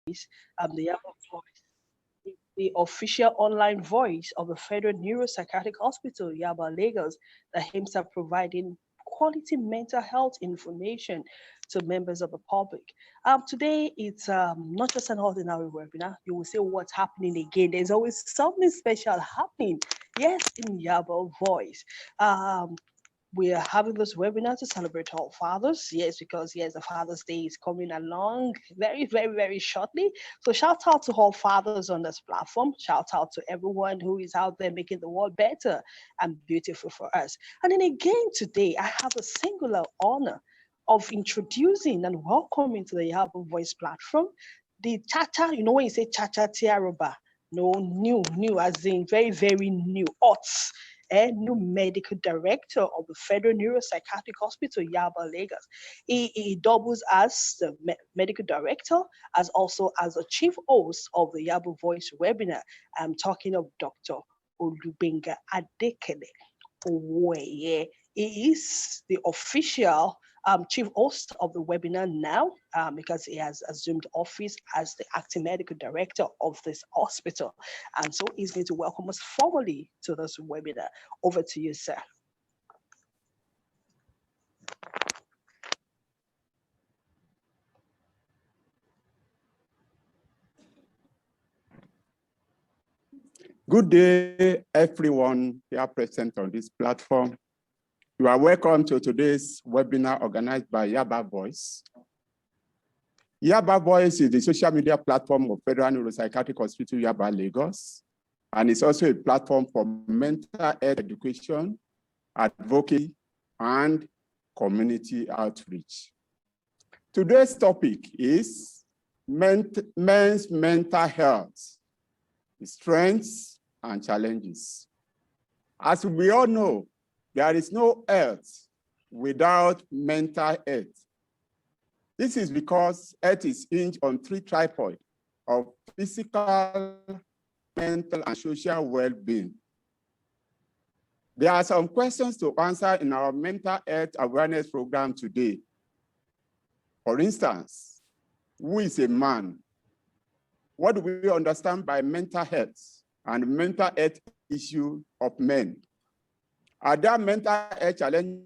The Yaba Voice, the official online voice of the Federal Neuropsychiatric Hospital, Yaba, Lagos, that aims at providing quality mental health information to members of the public. Today, it's not just an ordinary webinar. You will see what's happening again. There's always something special happening. Yes, in Yaba Voice. Um, we are having this webinar to celebrate all fathers. Yes, because yes, the Father's Day is coming along very, very, very shortly. So shout out to all fathers on this platform. Shout out to everyone who is out there making the world better and beautiful for us. And then again today, I have a singular honor of introducing and welcoming to the Yaba Voice platform the Chacha. You know when you say Chacha Tiaroba, no, new, as in very, very new, new medical director of the Federal Neuropsychiatric Hospital, Yaba, Lagos. He doubles as the medical director, as also as the chief host of the Yaba Voice webinar. I'm talking of Dr. Olubenga Adekele Owoye. He is the official chief host of the webinar now because he has assumed office as the acting medical director of this hospital. And so he's going to welcome us formally to this webinar. Over to you, sir. Good day, everyone here present on this platform. You are welcome to today's webinar organized by Yaba Voice. Yaba Voice is the social media platform of Federal Neuropsychiatric Hospital, Yaba, Lagos, and it's also a platform for mental health education, advocacy, and community outreach. Today's topic is men's mental health, strengths and challenges. As we all know, there is no health without mental health. This is because health is hinged on three tripods of physical, mental, and social well-being. There are some questions to answer in our mental health awareness program today. For instance, who is a man? What do we understand by mental health and mental health issue of men? Are there mental health challenges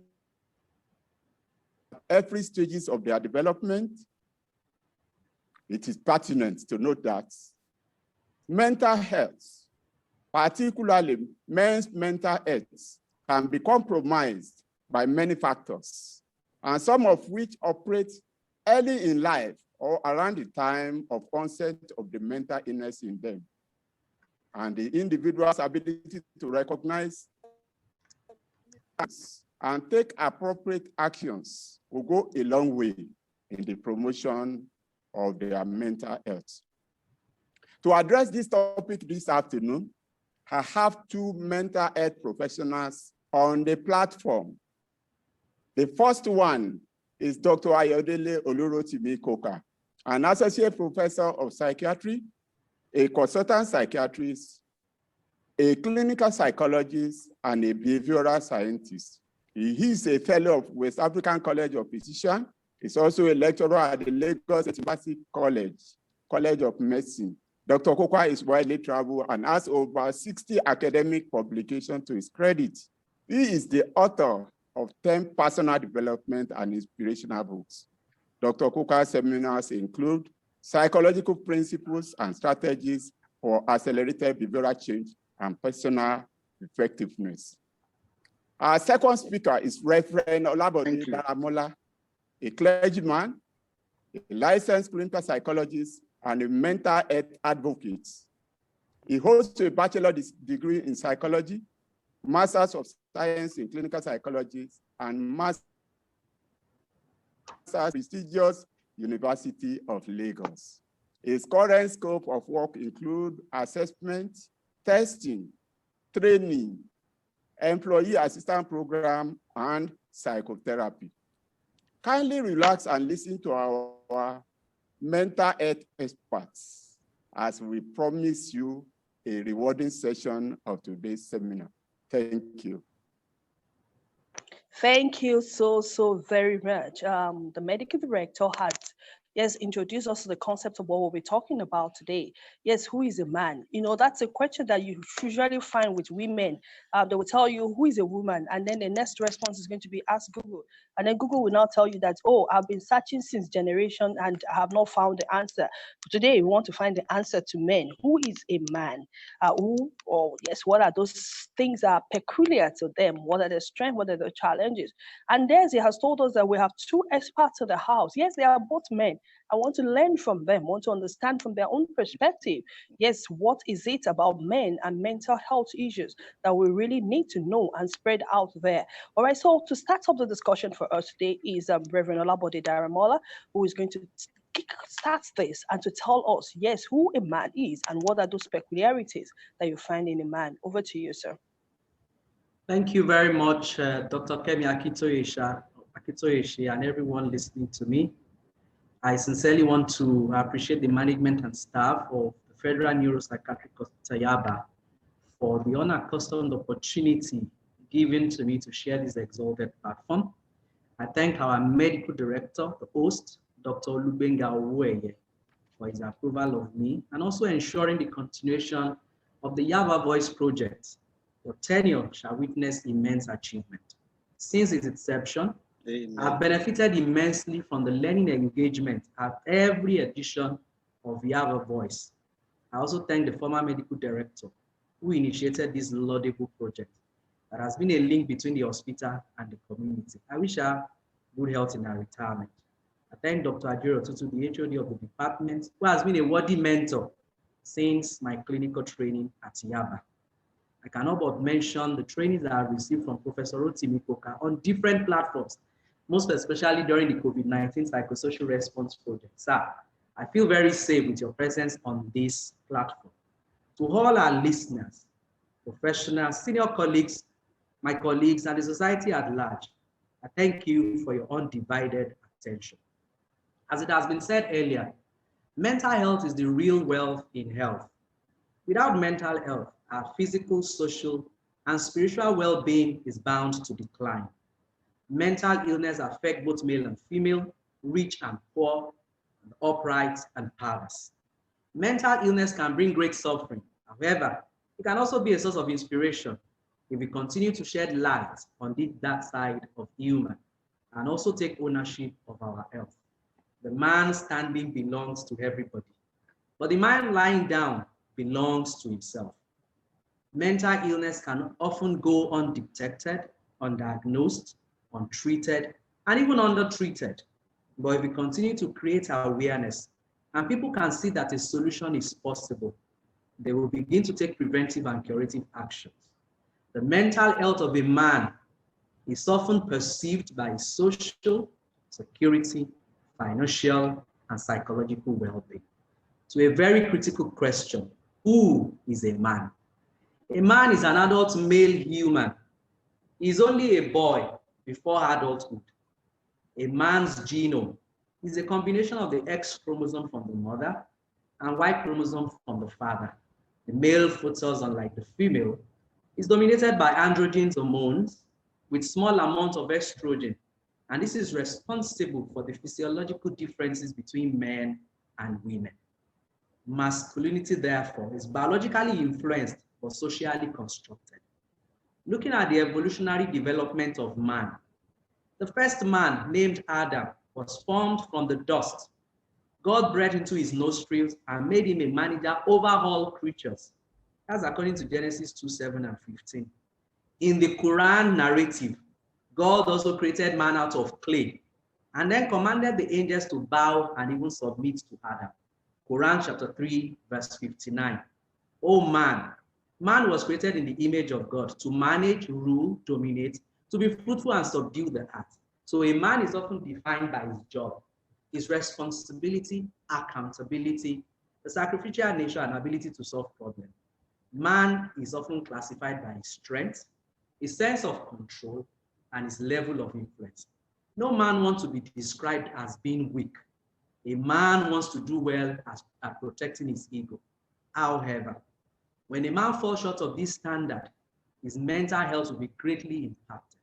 at every stages of their development? It is pertinent to note that mental health, particularly men's mental health, can be compromised by many factors, and some of which operate early in life or around the time of onset of the mental illness in them. And the individual's ability to recognize and take appropriate actions will go a long way in the promotion of their mental health. To address this topic this afternoon, I have two mental health professionals on the platform. The first one is Dr. Ayodele Olurotimi Koka, an associate professor of psychiatry, a consultant psychiatrist, a clinical psychologist, and a behavioral scientist. He is a fellow of West African College of Physicians. He's also a lecturer at the Lagos University College of Medicine. Dr. Koka is widely traveled and has over 60 academic publications to his credit. He is the author of 10 personal development and inspirational books. Dr. Koka's seminars include psychological principles and strategies for accelerated behavioral change and personal effectiveness. Our second speaker is Reverend Olabode Daramola, a clergyman, a licensed clinical psychologist, and a mental health advocate. He holds a bachelor's degree in psychology, master's of science in clinical psychology, and master's prestigious University of Lagos. His current scope of work include assessment, testing, training, employee assistance program, and psychotherapy. Kindly relax and listen to our mental health experts as we promise you a rewarding session of today's seminar. Thank you. Thank you so very much. The medical director had yes, introduce us to the concept of what we'll be talking about today. Yes, who is a man? That's a question that you usually find with women. They will tell you, who is a woman? And then the next response is going to be, ask Google. And then Google will now tell you that, oh, I've been searching since generation and I have not found the answer. But today, we want to find the answer to men. Who is a man? Yes, what are those things that are peculiar to them? What are the strengths? What are the challenges? And there's, he has told us that we have two experts in the house. Yes, they are both men. I want to learn from them, want to understand from their own perspective. Yes, what is it about men and mental health issues that we really need to know and spread out there? All right, so to start up the discussion for us today is Reverend Olabode Daramola, who is going to start this and to tell us, yes, who a man is and what are those peculiarities that you find in a man. Over to you, sir. Thank you very much, Dr. Kemi Akitoyeshi, and everyone listening to me. I sincerely want to appreciate the management and staff of the Federal Neuropsychiatric Hospital Yaba for the unaccustomed opportunity given to me to share this exalted platform. I thank our medical director, the host, Dr. Olubenga Owueye, for his approval of me, and also ensuring the continuation of the Yaba Voice project. Your tenure shall witness immense achievement. Since its inception, I've benefited immensely from the learning engagement at every edition of Yaba Voice. I also thank the former medical director who initiated this laudable project that has been a link between the hospital and the community. I wish her good health in her retirement. I thank Dr. Ajiro Tutu, the HOD of the department, who has been a worthy mentor since my clinical training at Yaba. I cannot but mention the trainings that I've received from Professor Rotimi Koka on different platforms, most especially during the COVID-19 Psychosocial Response Project. Sir, I feel very safe with your presence on this platform. To all our listeners, professionals, senior colleagues, my colleagues, and the society at large, I thank you for your undivided attention. As it has been said earlier, mental health is the real wealth in health. Without mental health, our physical, social, and spiritual well-being is bound to decline. Mental illness affects both male and female, rich and poor, and upright and powerless. Mental illness can bring great suffering. However, it can also be a source of inspiration if we continue to shed light on the dark side of human and also take ownership of our health. The man standing belongs to everybody, but the man lying down belongs to himself. Mental illness can often go undetected, undiagnosed, untreated, and even undertreated. But if we continue to create awareness and people can see that a solution is possible, they will begin to take preventive and curative actions. The mental health of a man is often perceived by his social, security, financial, and psychological well-being. To a very critical question, who is a man? A man is an adult male human. He is only a boy before adulthood. A man's genome is a combination of the X chromosome from the mother and Y chromosome from the father. The male fetus, unlike the female, is dominated by androgen hormones with small amounts of estrogen, and this is responsible for the physiological differences between men and women. Masculinity, therefore, is biologically influenced but socially constructed. Looking at the evolutionary development of man, the first man, named Adam, was formed from the dust. God breathed into his nostrils and made him a manager over all creatures. That's according to Genesis 2:7 and 15. In the Quran narrative, God also created man out of clay and then commanded the angels to bow and even submit to Adam. Quran chapter 3, verse 59. Oh man, man was created in the image of God to manage, rule, dominate, to be fruitful and subdue the earth. So a man is often defined by his job, his responsibility, accountability, the sacrificial nature and ability to solve problems. Man is often classified by his strength, his sense of control, and his level of influence. No man wants to be described as being weak. A man wants to do well at protecting his ego. However, when a man falls short of this standard, his mental health will be greatly impacted.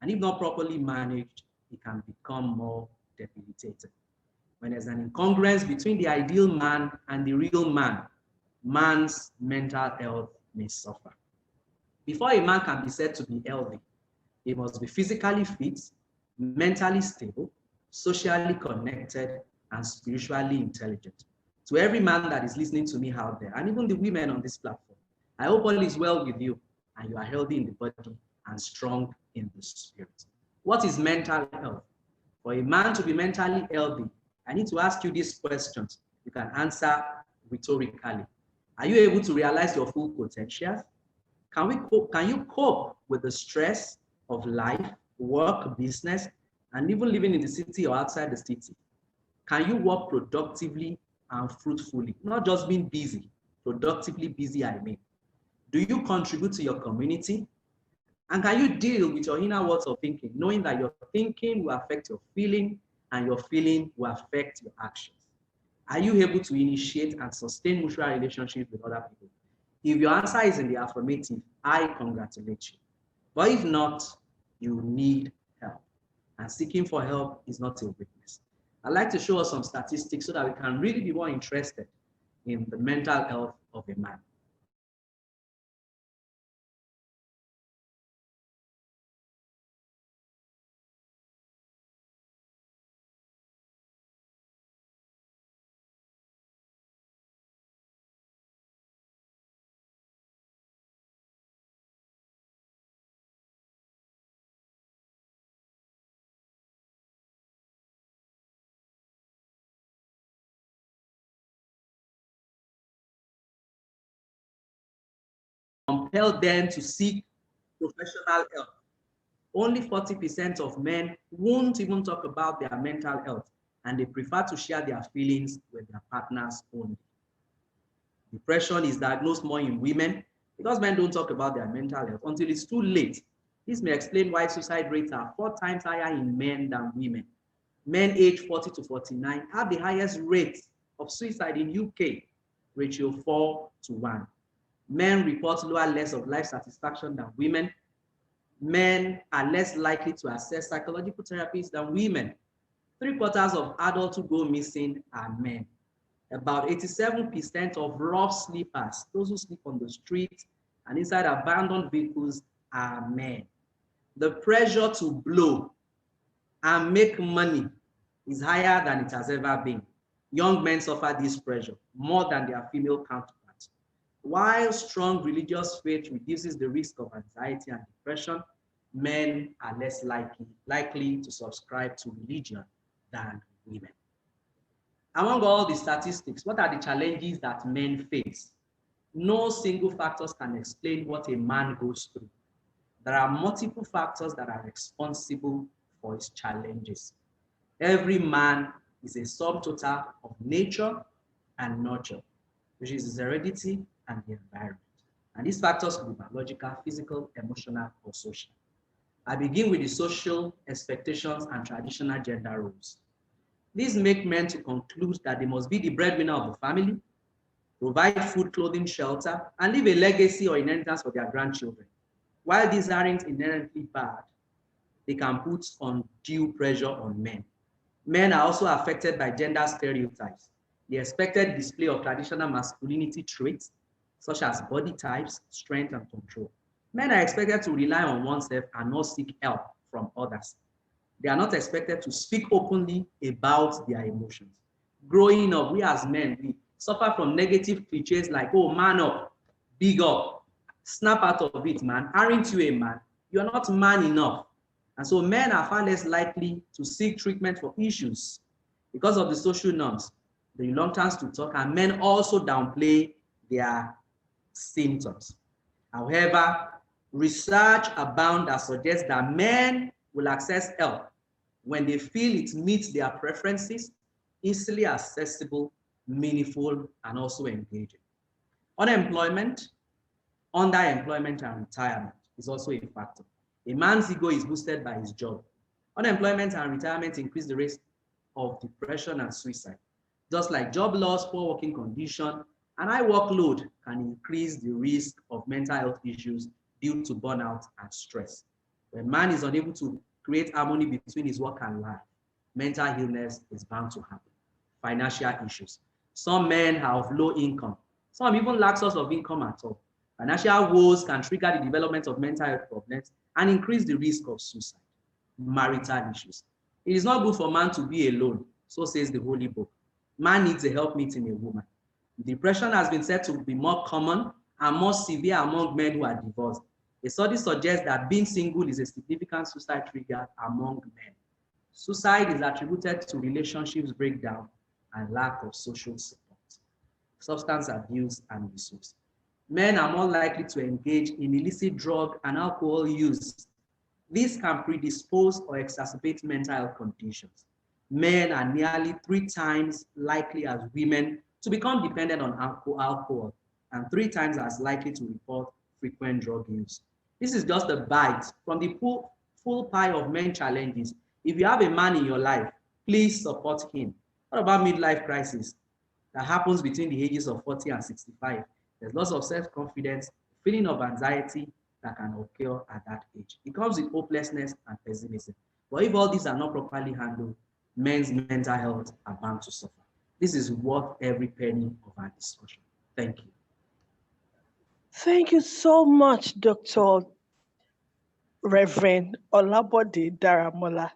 And if not properly managed, it can become more debilitated. when there's an incongruence between the ideal man and the real man, man's mental health may suffer. Before a man can be said to be healthy, he must be physically fit, mentally stable, socially connected, and spiritually intelligent. To every man that is listening to me out there, and even the women on this platform, I hope all is well with you and you are healthy in the body and strong in the spirit. What is mental health? For a man to be mentally healthy, I need to ask you these questions. You can answer rhetorically. Are you able to realize your full potential? Can you cope with the stress of life, work, business, and even living in the city or outside the city? Can you work productively and fruitfully? Not just being busy, productively busy, I mean. Do you contribute to your community? And can you deal with your inner words of thinking, knowing that your thinking will affect your feeling and your feeling will affect your actions? Are you able to initiate and sustain mutual relationships with other people? If your answer is in the affirmative, I congratulate you. But if not, you need help. And seeking for help is not a weakness. I'd like to show us some statistics so that we can really be more interested in the mental health of a man. Compel them to seek professional help. Only 40% of men won't even talk about their mental health, and they prefer to share their feelings with their partners only. Depression is diagnosed more in women because men don't talk about their mental health until it's too late. This may explain why suicide rates are 4 times higher in men than women. Men aged 40 to 49 have the highest rate of suicide in UK, ratio 4:1. Men report lower levels of life satisfaction than women. Men are less likely to access psychological therapies than women. 3/4 of adults who go missing are men. About 87% of rough sleepers, those who sleep on the street and inside abandoned vehicles, are men. The pressure to blow and make money is higher than it has ever been. Young men suffer this pressure more than their female counterparts. While strong religious faith reduces the risk of anxiety and depression, men are less likely to subscribe to religion than women. Among all the statistics, what are the challenges that men face? No single factors can explain what a man goes through. There are multiple factors that are responsible for his challenges. Every man is a subtotal of nature and nurture, which is his heredity and the environment. And these factors could be biological, physical, emotional, or social. I begin with the social expectations and traditional gender roles. These make men to conclude that they must be the breadwinner of the family, provide food, clothing, shelter, and leave a legacy or inheritance for their grandchildren. While these aren't inherently bad, they can put undue pressure on men. Men are also affected by gender stereotypes. The expected display of traditional masculinity traits, such as body types, strength, and control. Men are expected to rely on oneself and not seek help from others. They are not expected to speak openly about their emotions. Growing up, we as men, we suffer from negative cliches like, oh, man up, big up, snap out of it, man. Aren't you a man? You're not man enough. And so men are far less likely to seek treatment for issues because of the social norms, the reluctance to talk, and men also downplay their symptoms. However, research abounds that suggests that men will access help when they feel it meets their preferences, easily accessible, meaningful, and also engaging. Unemployment, underemployment, and retirement is also a factor. A man's ego is boosted by his job. Unemployment and retirement increase the risk of depression and suicide. Just like job loss, poor working condition, and high workload can increase the risk of mental health issues due to burnout and stress. When man is unable to create harmony between his work and life, mental illness is bound to happen. financial issues. Some men have low income. Some even lack source of income at all. Financial woes can trigger the development of mental health problems and increase the risk of suicide. Marital issues. It is not good for man to be alone, so says the Holy Book. Man needs a helpmeet in a woman. Depression has been said to be more common and more severe among men who are divorced. A study suggests that being single is a significant suicide trigger among men. Suicide is attributed to relationships breakdown and lack of social support. Substance abuse and misuse. Men are more likely to engage in illicit drug and alcohol use. This can predispose or exacerbate mental health conditions. Men are nearly 3 times likely as women to become dependent on alcohol and 3 times as likely to report frequent drug use. This is just a bite from the full pie of men challenges. If you have a man in your life, please support him. What about midlife crisis that happens between the ages of 40 and 65? There's lots of self-confidence, feeling of anxiety that can occur at that age. It comes with hopelessness and pessimism. But if all these are not properly handled, men's mental health are bound to suffer. This is worth every penny of our discussion. Thank you. Thank you so much, Dr. Reverend Olabode Daramola.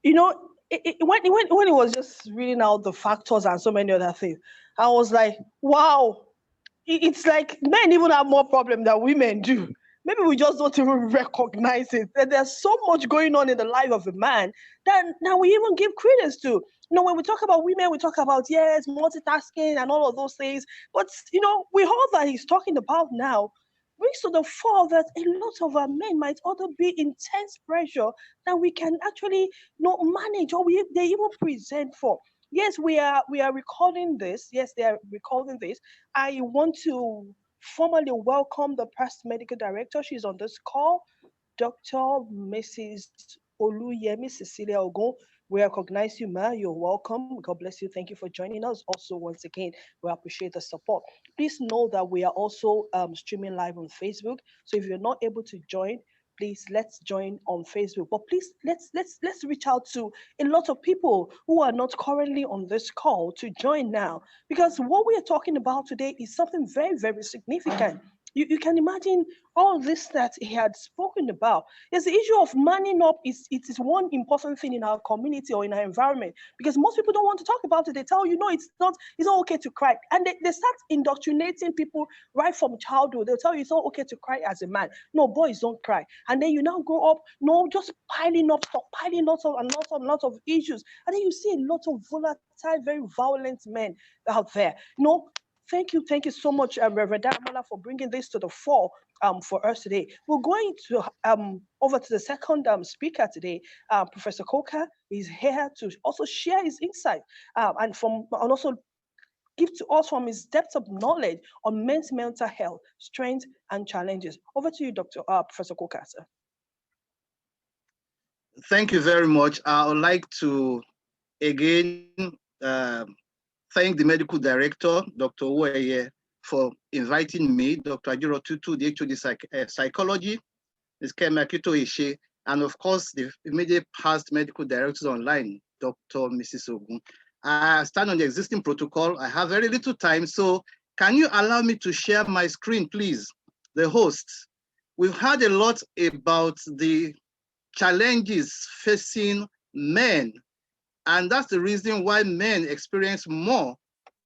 You know, when it was just reading out the factors and so many other things, I was like, wow, it's like men even have more problem than women do. Maybe we just don't even recognize it. That there's so much going on in the life of a man that now we even give credence to. When we talk about women, we talk about yes, multitasking and all of those things. But we all that he's talking about now brings to the fore that a lot of our men might also be intense pressure that we can actually not manage or they even present for. Yes, we are recording this. Yes, they are recording this. I want to formally welcome the past medical director. She's on this call, Dr. Mrs. Oluyemi Cecilia Ogun. We recognize you, ma. You're welcome. God bless you. Thank you for joining us. Also, once again, we appreciate the support. Please know that we are also streaming live on Facebook. So if you're not able to join, please let's join on Facebook. But please let's reach out to a lot of people who are not currently on this call to join now, because what we are talking about today is something very, very significant. You can imagine all this that he had spoken about. Is the issue of manning up it is one important thing in our community or in our environment, because most people don't want to talk about it. They tell you, no, it's not okay to cry. And they start indoctrinating people right from childhood. They'll tell you it's not okay to cry as a man. No, boys don't cry. And then you now grow up, just piling up stuff, piling lots of issues. And then you see a lot of volatile, very violent men out there. Thank you so much, Reverend Daramola, for bringing this to the fore for us today. We're going to over to the second speaker today. Professor Coker is here to also share his insight and also give to us from his depth of knowledge on men's mental health, strengths, and challenges. Over to you, Professor Coker, sir. Thank you very much. I would like to again thank the medical director, Dr. Uweye, for inviting me, Dr. Ajiro Tutu, the HOD psychology, Ms. Kemakito Ishe, and of course, the immediate past medical directors online, Dr. Mrs. Ogun. I stand on the existing protocol. I have very little time, so can you allow me to share my screen, please? The host. We've heard a lot about the challenges facing men, and that's the reason why men experience more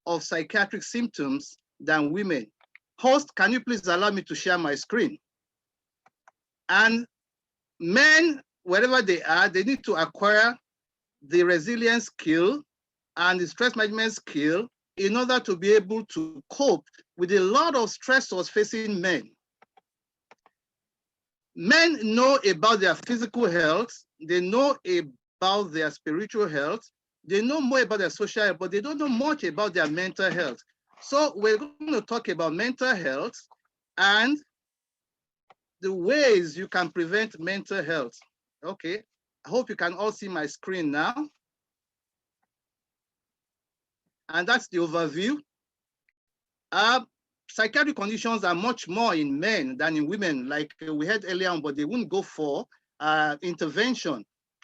of psychiatric symptoms than women. Host, can you please allow me to share my screen? And men, wherever they are, they need to acquire the resilience skill and the stress management skill in order to be able to cope with a lot of stressors facing men. Men know about their physical health, they know about their spiritual health, they know more about their social health, but they don't know much about their mental health. So we're going to talk about mental health and the ways you can prevent mental health. Okay, I hope you can all see my screen now. And that's the overview. Psychiatric conditions are much more in men than in women, like we heard earlier on, but they wouldn't go for intervention.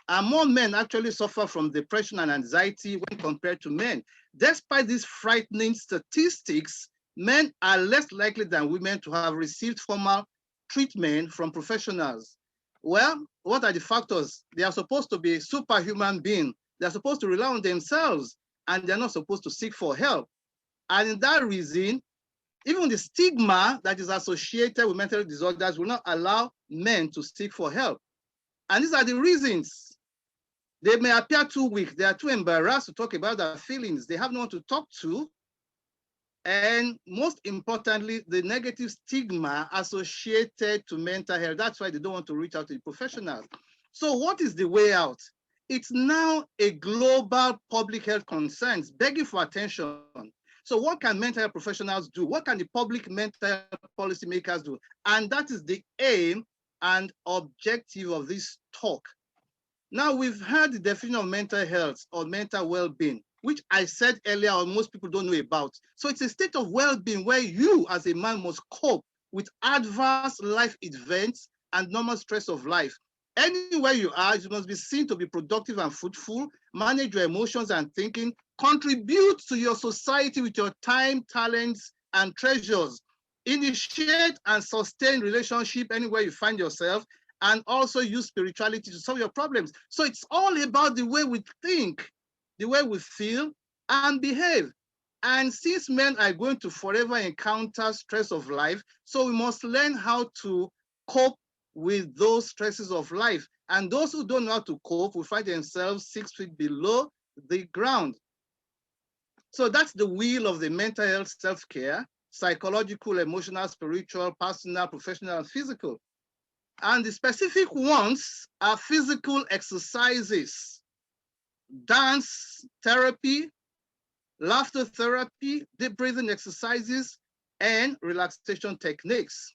and more men actually suffer from depression and anxiety when compared to men. Despite these frightening statistics, men are less likely than women to have received formal treatment from professionals. Well, what are the factors? They are supposed to be superhuman beings. They're supposed to rely on themselves, and they're not supposed to seek for help. And in that reason, even the stigma that is associated with mental disorders will not allow men to seek for help. And these are the reasons. They may appear too weak. They are too embarrassed to talk about their feelings. They have no one to talk to. And most importantly, the negative stigma associated to mental health. That's why they don't want to reach out to the professionals. So what is the way out? It's now a global public health concern begging for attention. So what can mental health professionals do? What can the public mental health policymakers do? And that is the aim and objective of this talk. Now, we've heard the definition of mental health or mental well-being, which I said earlier, or most people don't know about. So it's a state of well-being where you as a man must cope with adverse life events and normal stress of life. Anywhere you are, you must be seen to be productive and fruitful, manage your emotions and thinking, contribute to your society with your time, talents, and treasures, initiate and sustain relationship anywhere you find yourself, and also use spirituality to solve your problems. So it's all about the way we think, the way we feel and behave. And since men are going to forever encounter stress of life, so we must learn how to cope with those stresses of life. And those who don't know how to cope will find themselves 6 feet below the ground. So that's the wheel of the mental health self-care: psychological, emotional, spiritual, personal, professional, and physical. And the specific ones are physical exercises, dance therapy, laughter therapy, deep breathing exercises, and relaxation techniques.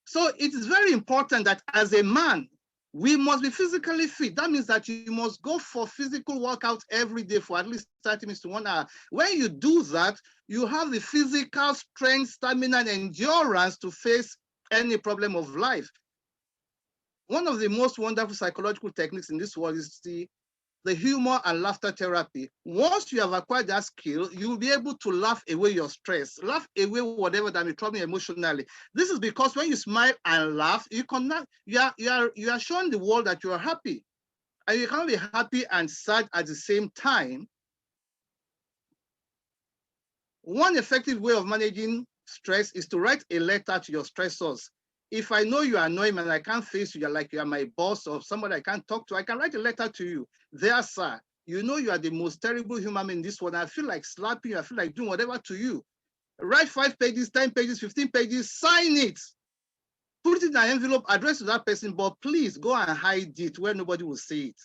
So it is very important that as a man, we must be physically fit. That means that you must go for physical workouts every day for at least 30 minutes to 1 hour. When you do that, you have the physical strength, stamina, and endurance to face any problem of life. One of the most wonderful psychological techniques in this world is the humor and laughter therapy. Once you have acquired that skill, you will be able to laugh away your stress, laugh away whatever that may trouble you emotionally. This is because when you smile and laugh, you are showing the world that you are happy. And you cannot be happy and sad at the same time. One effective way of managing stress is to write a letter to your stressors. If I know you annoy me and I can't face you, like you are my boss or somebody I can't talk to, I can write a letter to you. There, sir, you know you are the most terrible human being in this world. I feel like slapping you. I feel like doing whatever to you. Write 5 pages, 10 pages, 15 pages, sign it. Put it in an envelope, address to that person, but please go and hide it where nobody will see it.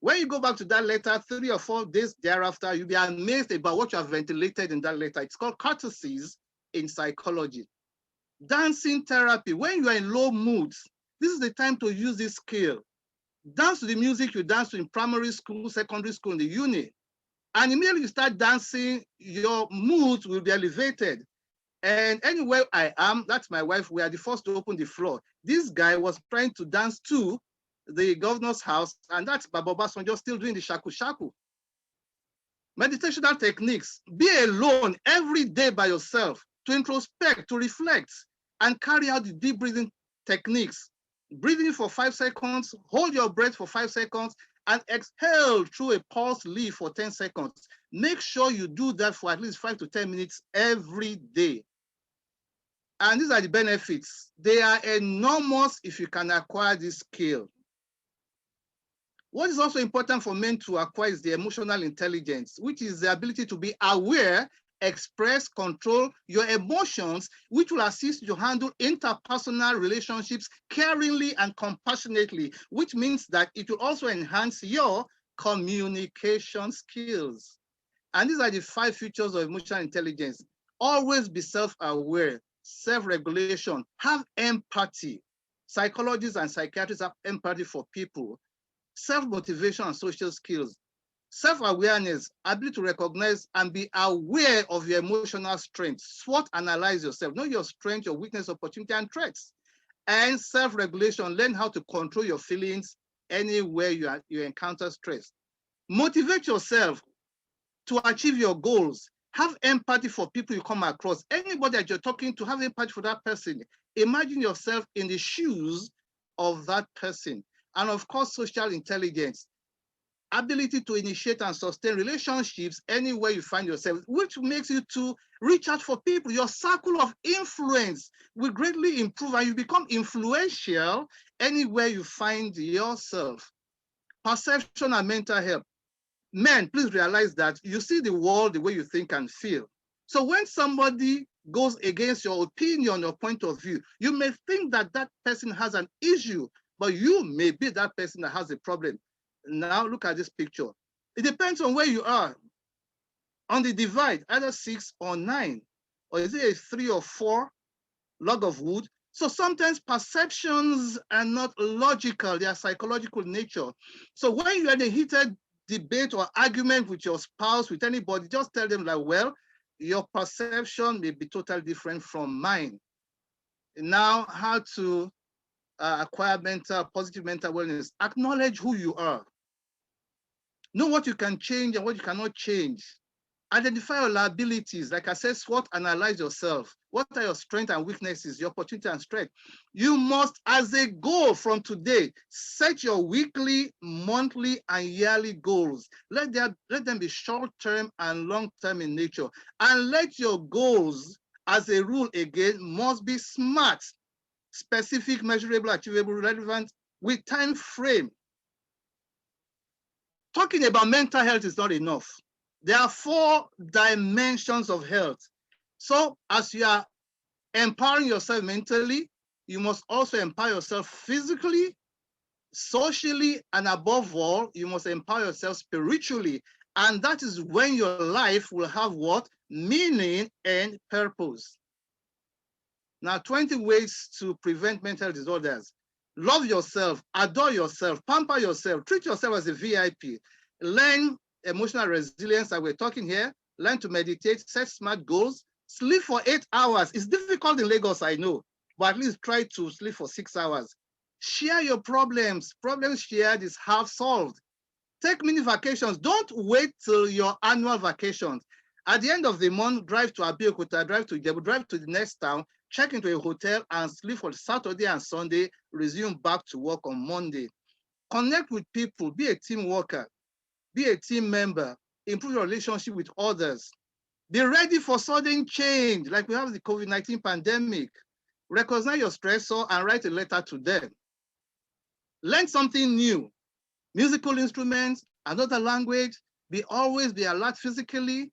When you go back to that letter 3 or 4 days thereafter, you'll be amazed about what you have ventilated in that letter. It's called courtesies in psychology. Dancing therapy. When you are in low moods, this is the time to use this skill. Dance to the music you dance to in primary school, secondary school, in the uni. And immediately you start dancing, your mood will be elevated. And anywhere I am, that's my wife, we are the first to open the floor. This guy was trying to dance to the governor's house, and that's Baba Obasanjo still doing the shaku shaku. Meditational techniques. Be alone every day by yourself to introspect, to reflect, and carry out the deep breathing techniques. Breathing for 5 seconds, hold your breath for 5 seconds, and exhale through a pulse leaf for 10 seconds. Make sure you do that for at least 5 to 10 minutes every day. And these are the benefits. They are enormous if you can acquire this skill. What is also important for men to acquire is the emotional intelligence, which is the ability to be aware, express, control your emotions, which will assist you to handle interpersonal relationships caringly and compassionately, which means that it will also enhance your communication skills. And these are the 5 features of emotional intelligence. Always be self-aware, self-regulation, have empathy. Psychologists and psychiatrists have empathy for people. Self-motivation and social skills. Self-awareness, ability to recognize and be aware of your emotional strength. SWOT analyze yourself. Know your strength, your weakness, opportunity, and threats. And self-regulation, learn how to control your feelings anywhere you encounter stress. Motivate yourself to achieve your goals. Have empathy for people you come across. Anybody that you're talking to, have empathy for that person. Imagine yourself in the shoes of that person. And of course, social intelligence, ability to initiate and sustain relationships anywhere you find yourself, which makes you to reach out for people. Your circle of influence will greatly improve and you become influential anywhere you find yourself. Perception and mental health. Men, please realize that you see the world the way you think and feel. So when somebody goes against your opinion or point of view, you may think that that person has an issue, but you may be that person that has a problem. Now look at this picture. It depends on where you are on the divide, either 6 or 9, or is it a 3 or 4 log of wood? So sometimes perceptions are not logical, they are psychological nature. So when you're in a heated debate or argument with your spouse, with anybody, just tell them like, well, your perception may be totally different from mine. Now, how to acquire positive mental wellness. Acknowledge who you are. Know what you can change and what you cannot change. Identify your liabilities. Like I said, SWOT, analyze yourself. What are your strengths and weaknesses, your opportunity and strength? You must, as a goal from today, set your weekly, monthly, and yearly goals. Let them be short-term and long-term in nature. And let your goals, as a rule again, must be SMART, specific, measurable, achievable, relevant, with time frame. Talking about mental health is not enough. There are 4 dimensions of health. So as you are empowering yourself mentally, you must also empower yourself physically, socially, and above all, you must empower yourself spiritually. And that is when your life will have what? Meaning and purpose. Now, 20 ways to prevent mental disorders. Love yourself, adore yourself, pamper yourself, treat yourself as a VIP. Learn emotional resilience that we're talking here. Learn to meditate, set SMART goals, sleep for 8 hours. It's difficult in Lagos, I know, but at least try to sleep for 6 hours. Share your problems. Problems shared is half solved. Take mini vacations. Don't wait till your annual vacations. At the end of the month, drive to Abeokuta, drive to Ijebu, drive to the next town, check into a hotel and sleep for Saturday and Sunday, resume back to work on Monday. Connect with people, be a team worker, be a team member, improve your relationship with others. Be ready for sudden change, like we have the COVID-19 pandemic. Recognize your stressor and write a letter to them. Learn something new, musical instruments, another language, always be alert physically,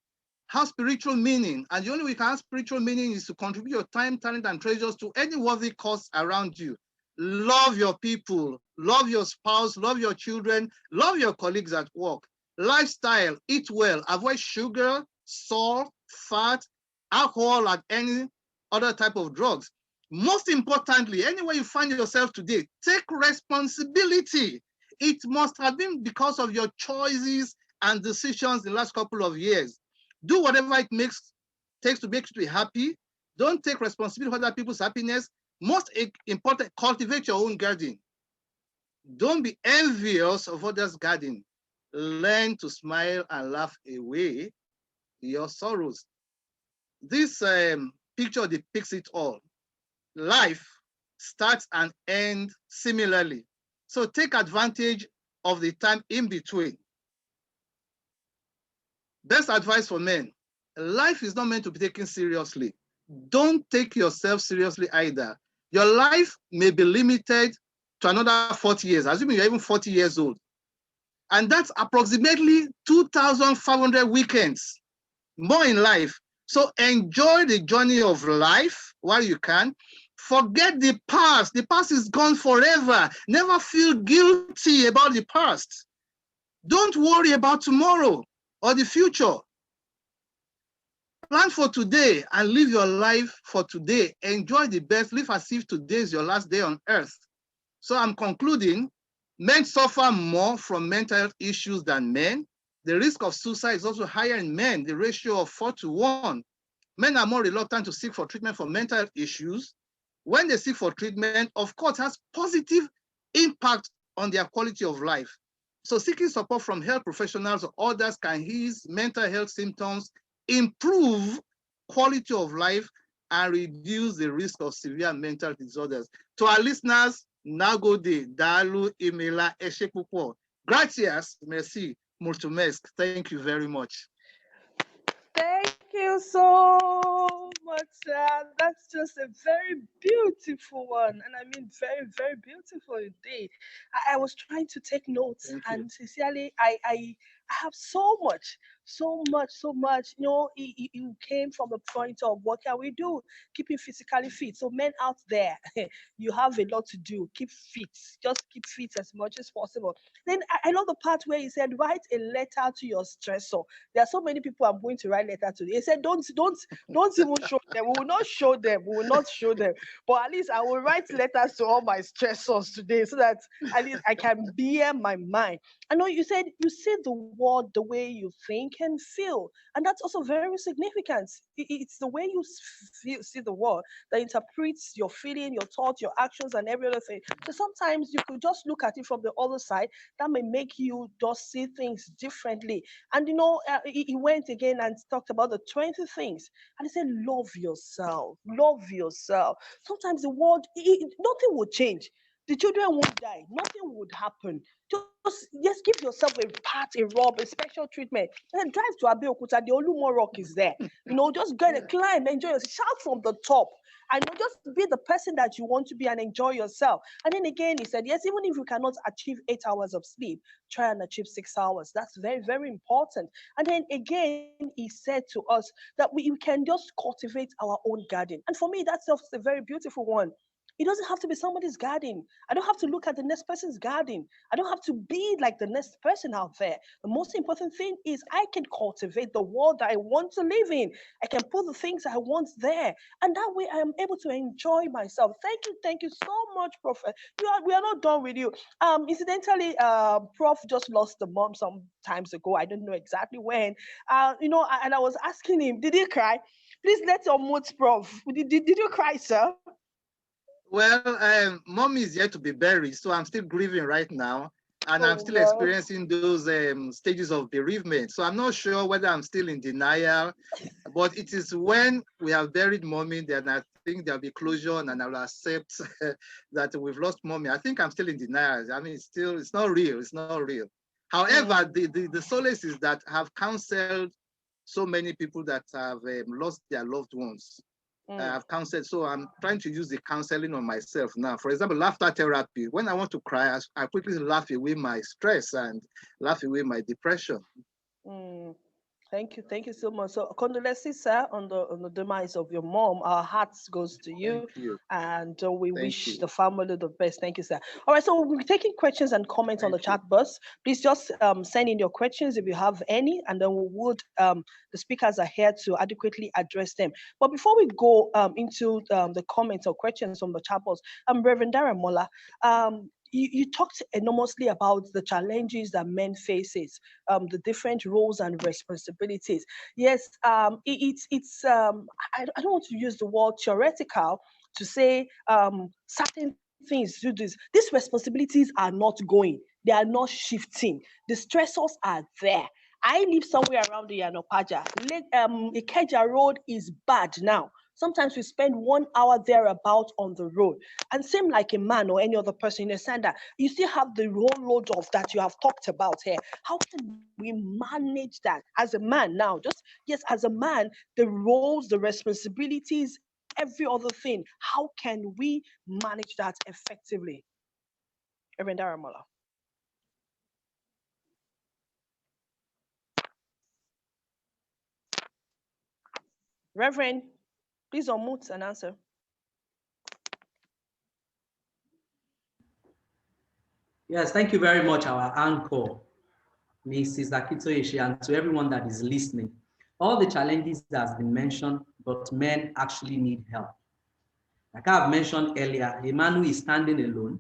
have spiritual meaning. And the only way you can have spiritual meaning is to contribute your time, talent, and treasures to any worthy cause around you. Love your people, love your spouse, love your children, love your colleagues at work. Lifestyle, eat well, avoid sugar, salt, fat, alcohol, and any other type of drugs. Most importantly, anywhere you find yourself today, take responsibility. It must have been because of your choices and decisions in the last couple of years. Do whatever it takes to make you to be happy. Don't take responsibility for other people's happiness. Most important, cultivate your own garden. Don't be envious of others' garden. Learn to smile and laugh away your sorrows. This picture depicts it all. Life starts and ends similarly. So take advantage of the time in between. Best advice for men. Life is not meant to be taken seriously. Don't take yourself seriously either. Your life may be limited to another 40 years, assuming you're even 40 years old. And that's approximately 2,500 weekends more in life. So enjoy the journey of life while you can. Forget the past. The past is gone forever. Never feel guilty about the past. Don't worry about tomorrow or the future. Plan for today and live your life for today. Enjoy the best. Live as if today is your last day on earth. So I'm concluding, men suffer more from mental health issues than men. The risk of suicide is also higher in men, the ratio of 4:1. Men are more reluctant to seek for treatment for mental health issues. When they seek for treatment, of course, it has positive impact on their quality of life. So seeking support from health professionals or others can ease mental health symptoms, improve quality of life, and reduce the risk of severe mental disorders. To our listeners, Nagode, Dalu, Imela, Eshepupo. Gracias, merci, mulțumesc. Thank you very much. Thank you so much, sir. That's just a very beautiful one. And I mean, very, very beautiful indeed. I was trying to take notes, Thank you. and sincerely, I have so much, so much, so much. You know, it came from the point of what can we do? Keeping physically fit. So, men out there, you have a lot to do. Keep fit. Just keep fit as much as possible. Then I love the part where he said, write a letter to your stressor. There are so many people I'm going to write letter to. He said, don't even show them. We will not show them. We will not show them. But at least I will write letters to all my stressors today so that at least I can bear my mind. I know you said you see the world the way you think and feel, and that's also very significant. It's the way you see the world that interprets your feeling, your thoughts, your actions, and every other thing. So sometimes you could just look at it from the other side. That may make you just see things differently. And you know, he went again and talked about the 20 things, and he said, "Love yourself, love yourself." Sometimes the world, nothing will change. The children won't die. Nothing would happen. Just give yourself a pat, a rub, a special treatment. And then drive to Abeokuta. The Olumo Rock is there. You know, just go and climb, enjoy yourself. Shout from the top. And you know, just be the person that you want to be and enjoy yourself. And then again, he said, yes, even if you cannot achieve 8 hours of sleep, try and achieve 6 hours. That's very, very important. And then again, he said to us that we can just cultivate our own garden. And for me, that's just a very beautiful one. It doesn't have to be somebody's garden. I don't have to look at the next person's garden. I don't have to be like the next person out there. The most important thing is I can cultivate the world that I want to live in. I can put the things I want there. And that way I am able to enjoy myself. Thank you so much, Prof. We are not done with you. Incidentally, Prof just lost the mom some times ago. I don't know exactly when. You know, and I was asking him, did he cry? Please let your mood, Prof. Did you cry, sir? Well, mom is yet to be buried, so I'm still grieving right now, and I'm still Well, experiencing those stages of bereavement. So I'm not sure whether I'm still in denial, but it is when we have buried mommy that I think there'll be closure and I will accept that we've lost mommy. I think I'm still in denial. I mean, it's not real. It's not real. However, the solace is that I've counseled so many people that have lost their loved ones. I've counseled, so I'm trying to use the counseling on myself now. For example, laughter therapy. When I want to cry, I quickly laugh away my stress and laugh away my depression. Thank you so much. So condolences, sir, on the demise of your mom. Our hearts goes to you, Thank you. and we Thank wish you. the family the best. Thank you, sir. All right, so we'll be taking questions and comments on the Thank you. chat box. Please just send in your questions if you have any, and then we would the speakers are here to adequately address them. But before we go into the comments or questions from the chat box, Reverend Daramola, you talked enormously about the challenges that men faces, the different roles and responsibilities. Yes, it's I don't want to use the word theoretical to say certain things do this. These responsibilities are not going, they are not shifting. The stressors are there. I live somewhere around the Yanopaja. Ikeja Road is bad now. Sometimes we spend 1 hour thereabout on the road. And same like a man or any other person, you understand that you still have the whole load of that you have talked about here. How can we manage that as a man now? Just yes, as a man, the roles, the responsibilities, every other thing. How can we manage that effectively? Reverend Daramola. Reverend, please unmute and answer. Yes, thank you very much, our anchor, Mrs. Akitoyeshi, and to everyone that is listening. All the challenges that has been mentioned, but men actually need help. Like I've mentioned earlier, a man who is standing alone,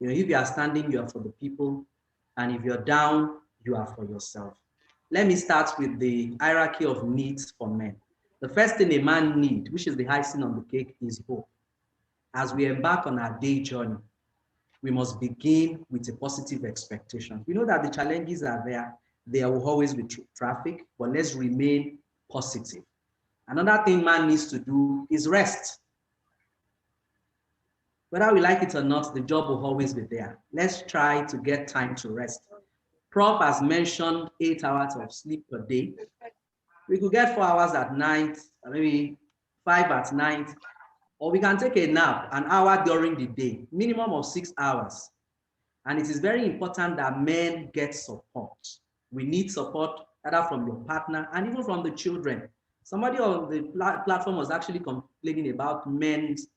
you know, if you are standing, you are for the people, and if you're down, you are for yourself. Let me start with the hierarchy of needs for men. The first thing a man needs, which is the icing on the cake, is hope. As we embark on our day journey, we must begin with a positive expectation. We know that the challenges are there. There will always be traffic, but let's remain positive. Another thing man needs to do is rest. Whether we like it or not, the job will always be there. Let's try to get time to rest. Prof has mentioned 8 hours of sleep per day. We could get 4 hours at night, maybe 5 at night, or we can take a nap, an hour during the day, minimum of 6 hours. And it is very important that men get support. We need support either from your partner and even from the children. Somebody on the platform was actually complaining about men's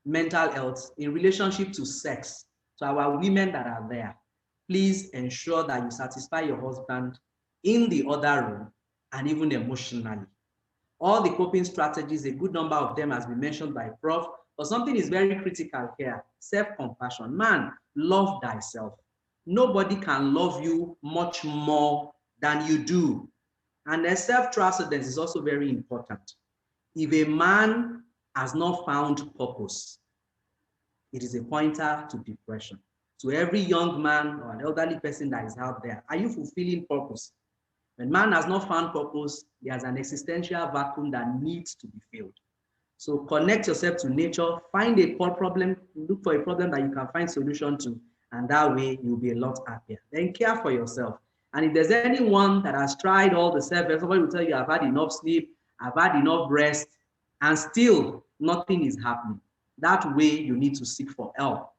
mental health in relationship to sex. So our women that are there, please ensure that you satisfy your husband in the other room and even emotionally. All the coping strategies, a good number of them has been mentioned by Prof, but something is very critical here, self-compassion. Man, love thyself. Nobody can love you much more than you do. And then self-transcendence is also very important. If a man has not found purpose, it is a pointer to depression. To every young man or an elderly person that is out there, are you fulfilling purpose? When man has not found purpose, there's an existential vacuum that needs to be filled. So connect yourself to nature, find a problem, look for a problem that you can find solution to, and that way you'll be a lot happier. Then care for yourself. And if there's anyone that has tried all the self-help, somebody will tell you, I've had enough sleep, I've had enough rest, and still nothing is happening. That way you need to seek for help,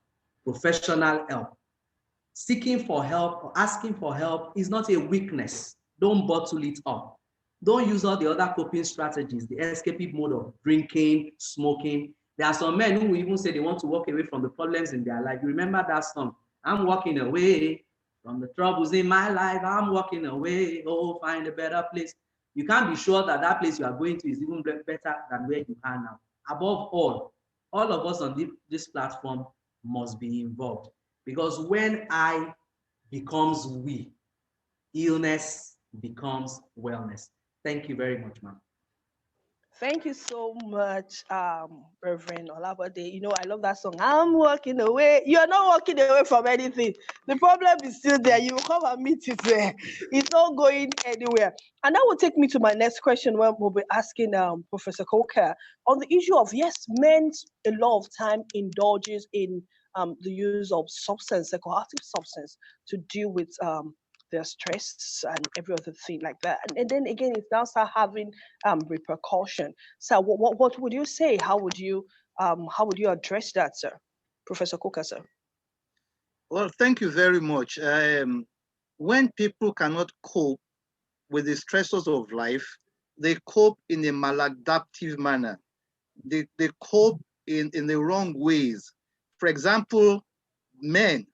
professional help. Seeking for help or asking for help is not a weakness. Don't bottle it up. Don't use all the other coping strategies, the escape mode of drinking, smoking. There are some men who will even say they want to walk away from the problems in their life. You remember that song? I'm walking away from the troubles in my life. I'm walking away. Oh, find a better place. You can't be sure that that place you are going to is even better than where you are now. Above all of us on this platform must be involved. Because when I becomes we, illness becomes wellness. Thank you very much, ma'am. Thank you so much, Reverend Olabode. You know, I love that song. I'm walking away. You're not walking away from anything. The problem is still there. You will come and meet it there. It's not going anywhere. And that will take me to my next question, where we'll be asking Professor Coker on the issue of, yes, men a lot of time indulges in the use of substance, psychoactive substance, to deal with their stress and every other thing like that. And then again, it now start having repercussion. So what would you say? How would you address that, sir? Professor Coker, sir. Well, thank you very much. When people cannot cope with the stressors of life, they cope in a maladaptive manner. They cope in the wrong ways. For example, men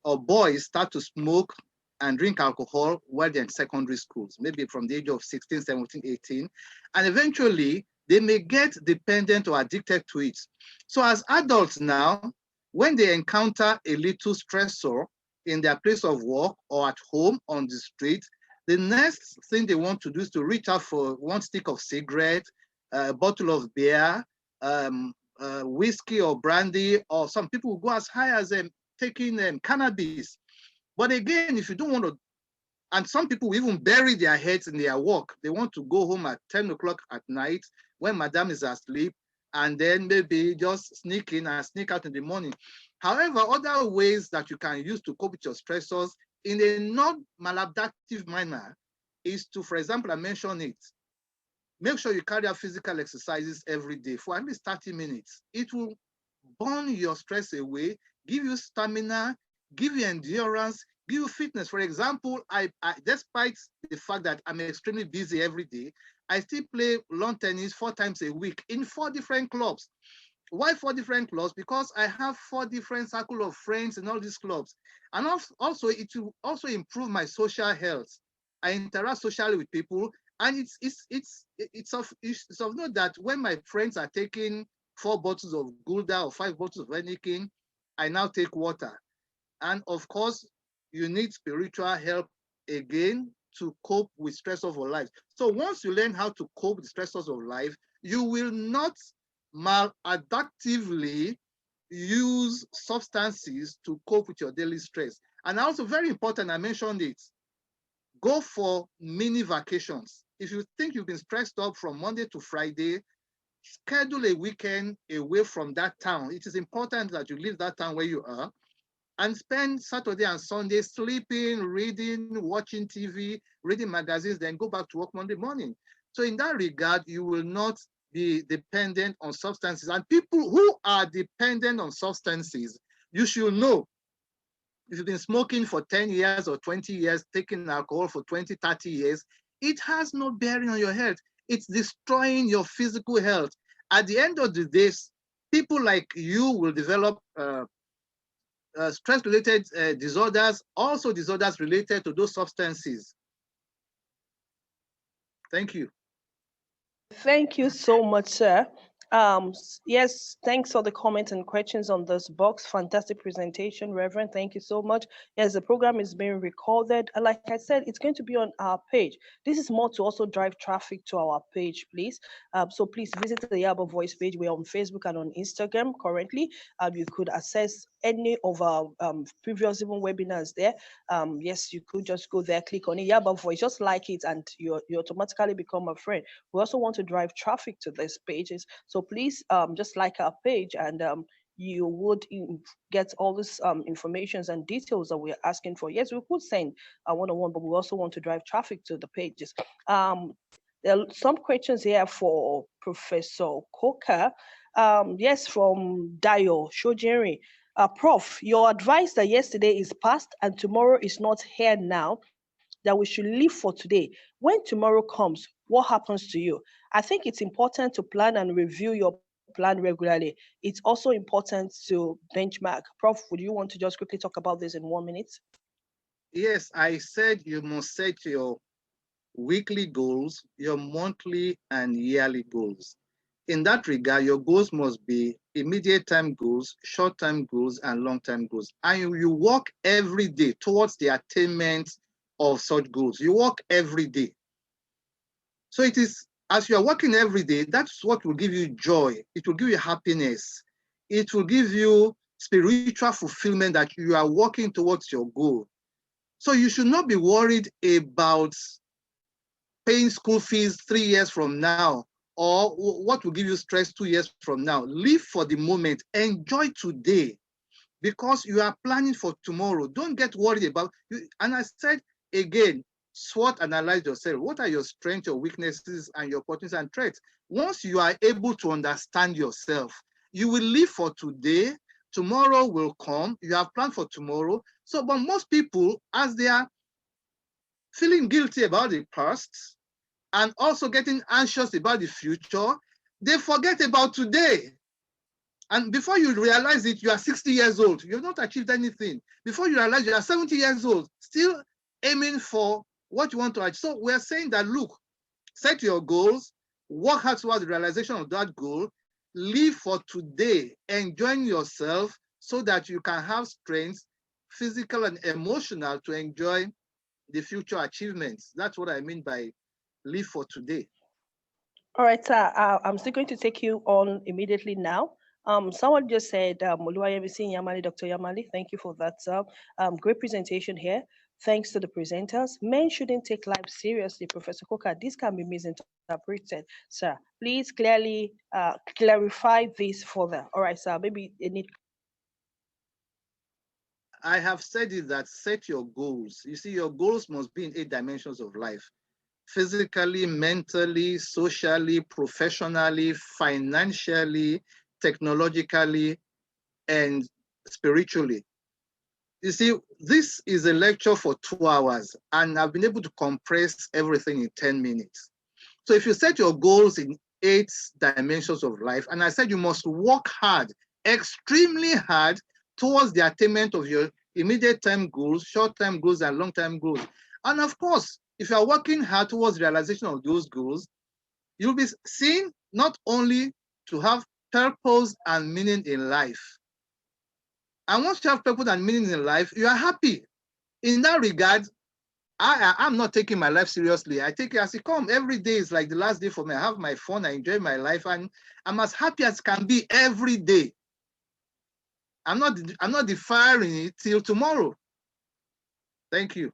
or boys start to smoke and drink alcohol while they're in secondary schools, maybe from the age of 16, 17, 18. And eventually, they may get dependent or addicted to it. So as adults now, when they encounter a little stressor in their place of work or at home on the street, the next thing they want to do is to reach out for one stick of cigarette, a bottle of beer, whiskey or brandy, or some people go as high as taking cannabis. But again, if you don't want to, and some people even bury their heads in their work. They want to go home at 10 o'clock at night when madam is asleep, and then maybe just sneak in and sneak out in the morning. However, other ways that you can use to cope with your stressors in a non-maladaptive manner is to, for example, I mentioned it, make sure you carry out physical exercises every day for at least 30 minutes. It will burn your stress away, give you stamina, give you endurance, give you fitness. For example, I despite the fact that I'm extremely busy every day, I still play lawn tennis 4 times a week in 4 different clubs. Why 4 different clubs? Because I have 4 different circle of friends in all these clubs. And also, it will also improve my social health. I interact socially with people, and it's of note that when my friends are taking 4 bottles of Gulda or 5 bottles of anything, I now take water. And of course, you need spiritual help again to cope with stressors of life. So once you learn how to cope with stressors of life, you will not maladaptively use substances to cope with your daily stress. And also very important, I mentioned it, go for mini vacations. If you think you've been stressed up from Monday to Friday, schedule a weekend away from that town. It is important that you leave that town where you are and spend Saturday and Sunday sleeping, reading, watching TV, reading magazines, then go back to work Monday morning. So in that regard, you will not be dependent on substances. And people who are dependent on substances, you should know, if you've been smoking for 10 years or 20 years, taking alcohol for 20, 30 years, it has no bearing on your health. It's destroying your physical health. At the end of the day, people like you will develop stress-related disorders, also disorders related to those substances. Thank you. Thank you so much, sir. Yes, thanks for the comments and questions on this box. Fantastic presentation, Reverend. Thank you so much. Yes, the program is being recorded. And like I said, it's going to be on our page. This is more to also drive traffic to our page, please. So please visit the Yaba Voice page. We're on Facebook and on Instagram currently. You could access any of our previous even webinars there. Yes, you could just go there, click on it, Yaba Voice, just like it, and you automatically become a friend. We also want to drive traffic to these pages. So please just like our page, and you would get all this informations and details that we're asking for. Yes, we could send a one-on-one, but we also want to drive traffic to the pages. There are some questions here for Professor Coker. Yes, from Dayo Shojeri. Prof, your advice that yesterday is past and tomorrow is not here now, that we should live for today. When tomorrow comes, what happens to you? I think it's important to plan and review your plan regularly. It's also important to benchmark. Prof, would you want to just quickly talk about this in 1 minute? Yes, I said you must set your weekly goals, your monthly and yearly goals. In that regard, your goals must be immediate time goals, short term goals, and long term goals. And you work every day towards the attainment of such goals. You work every day. So it is, as you are working every day, that's what will give you joy. It will give you happiness. It will give you spiritual fulfillment that you are working towards your goal. So you should not be worried about paying school fees 3 years from now, or what will give you stress 2 years from now. Live for the moment, enjoy today, because you are planning for tomorrow. Don't get worried about you. And I said again, SWOT analyze yourself. What are your strengths, your weaknesses, and your opportunities and threats? Once you are able to understand yourself, you will live for today. Tomorrow will come. You have planned for tomorrow. So, but most people, as they are feeling guilty about the past and also getting anxious about the future, they forget about today. And before you realize it, you are 60 years old. You have not achieved anything. Before you realize you are 70 years old, still aiming for what you want to achieve. So we're saying that, look, set your goals, work hard towards the realization of that goal, live for today, enjoying yourself so that you can have strength, physical and emotional, to enjoy the future achievements. That's what I mean by live for today. All right, sir. I'm still going to take you on immediately now. Someone just said, Oluwayemisi Yamali, Dr. Yamali, thank you for that, sir. Great presentation here. Thanks to the presenters. Men shouldn't take life seriously, Professor Coker. This can be misinterpreted, sir. Please clearly clarify this further. All right, sir. Maybe it need. I have said it that set your goals. You see, your goals must be in 8 dimensions of life: physically, mentally, socially, professionally, financially, technologically, and spiritually. You see, this is a lecture for 2 hours, and I've been able to compress everything in 10 minutes. So if you set your goals in 8 dimensions of life, and I said you must work hard, extremely hard, towards the attainment of your immediate term goals, short-term goals, and long-term goals. And of course, if you are working hard towards the realization of those goals, you'll be seen not only to have purpose and meaning in life. And once you have purpose and meaning in life, you are happy. In that regard, I'm not taking my life seriously. I take it as it comes. Every day is like the last day for me. I have my fun, I enjoy my life, and I'm as happy as can be every day. I'm not deferring it till tomorrow. Thank you.